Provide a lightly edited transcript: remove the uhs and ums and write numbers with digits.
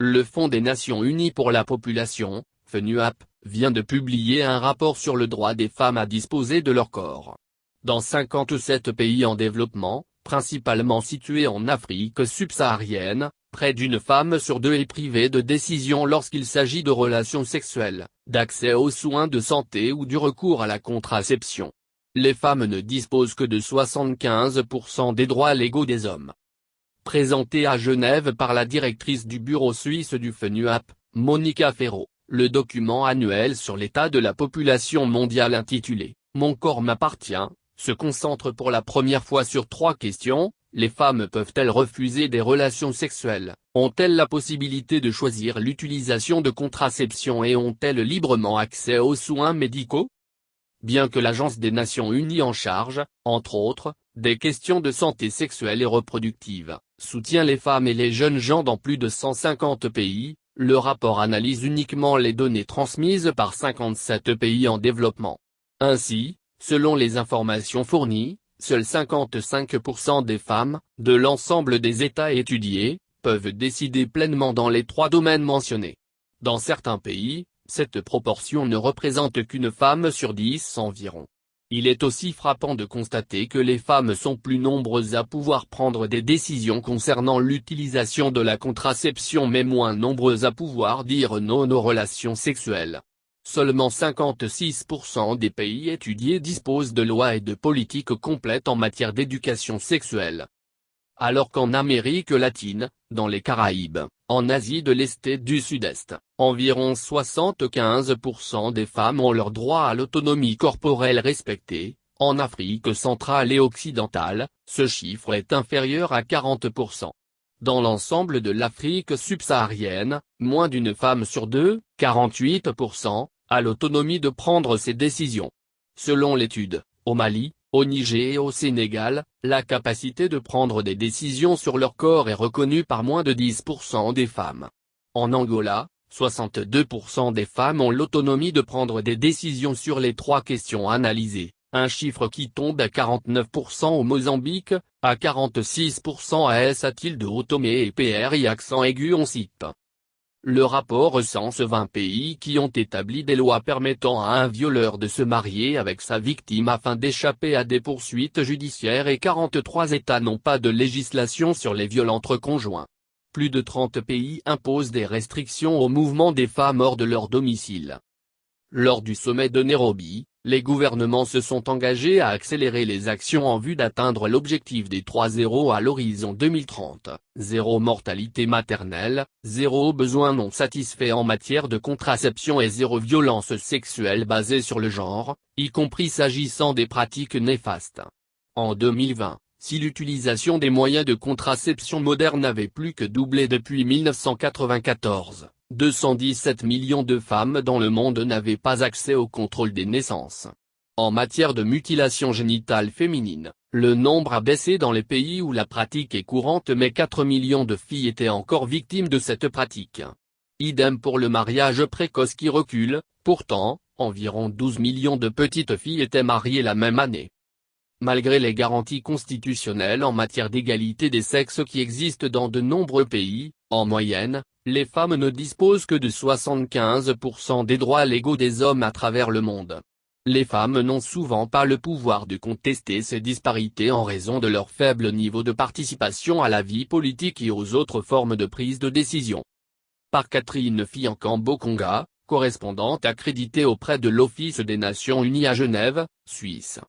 Le Fonds des Nations Unies pour la population, FNUAP, vient de publier un rapport sur le droit des femmes à disposer de leur corps. Dans 57 pays en développement, principalement situés en Afrique subsaharienne, près d'une femme sur deux est privée de décision lorsqu'il s'agit de relations sexuelles, d'accès aux soins de santé ou du recours à la contraception. Les femmes ne disposent que de 75% des droits légaux des hommes. Présenté à Genève par la directrice du bureau suisse du FNUAP, Monica Ferro, le document annuel sur l'état de la population mondiale intitulé « Mon corps m'appartient » se concentre pour la première fois sur 3 questions. Les femmes peuvent-elles refuser des relations sexuelles, ont-elles la possibilité de choisir l'utilisation de contraception et ont-elles librement accès aux soins médicaux? Bien que l'Agence des Nations Unies en charge, entre autres, des questions de santé sexuelle et reproductive, soutient les femmes et les jeunes gens dans plus de 150 pays, le rapport analyse uniquement les données transmises par 57 pays en développement. Ainsi, selon les informations fournies, seuls 55% des femmes, de l'ensemble des États étudiés, peuvent décider pleinement dans les 3 domaines mentionnés. Dans certains pays, cette proportion ne représente qu'une femme sur 10 environ. Il est aussi frappant de constater que les femmes sont plus nombreuses à pouvoir prendre des décisions concernant l'utilisation de la contraception mais moins nombreuses à pouvoir dire non aux relations sexuelles. Seulement 56% des pays étudiés disposent de lois et de politiques complètes en matière d'éducation sexuelle. Alors qu'en Amérique latine, dans les Caraïbes, en Asie de l'Est et du Sud-Est, environ 75% des femmes ont leur droit à l'autonomie corporelle respecté, en Afrique centrale et occidentale, ce chiffre est inférieur à 40%. Dans l'ensemble de l'Afrique subsaharienne, moins d'une femme sur 2, 48%, a l'autonomie de prendre ses décisions. Selon l'étude, au Mali, au Niger et au Sénégal, la capacité de prendre des décisions sur leur corps est reconnue par moins de 10% des femmes. En Angola, 62% des femmes ont l'autonomie de prendre des décisions sur les 3 questions analysées, un chiffre qui tombe à 49% au Mozambique, à 46% à Sâtil-de-Haut-Tomé et PRI accent aigu on cite. Le rapport recense 20 pays qui ont établi des lois permettant à un violeur de se marier avec sa victime afin d'échapper à des poursuites judiciaires et 43 États n'ont pas de législation sur les viols entre conjoints. Plus de 30 pays imposent des restrictions au mouvement des femmes hors de leur domicile. Lors du sommet de Nairobi, les gouvernements se sont engagés à accélérer les actions en vue d'atteindre l'objectif des 3 zéros à l'horizon 2030, 0 mortalité maternelle, 0 besoins non satisfaits en matière de contraception et 0 violence sexuelle basée sur le genre, y compris s'agissant des pratiques néfastes. En 2020, si l'utilisation des moyens de contraception modernes n'avait plus que doublé depuis 1994, 217 millions de femmes dans le monde n'avaient pas accès au contrôle des naissances. En matière de mutilation génitale féminine, le nombre a baissé dans les pays où la pratique est courante mais 4 millions de filles étaient encore victimes de cette pratique. Idem pour le mariage précoce qui recule, pourtant, environ 12 millions de petites filles étaient mariées la même année. Malgré les garanties constitutionnelles en matière d'égalité des sexes qui existent dans de nombreux pays, en moyenne, les femmes ne disposent que de 75% des droits légaux des hommes à travers le monde. Les femmes n'ont souvent pas le pouvoir de contester ces disparités en raison de leur faible niveau de participation à la vie politique et aux autres formes de prise de décision. Par Catherine Fiankambo-Konga, correspondante accréditée auprès de l'Office des Nations Unies à Genève, Suisse.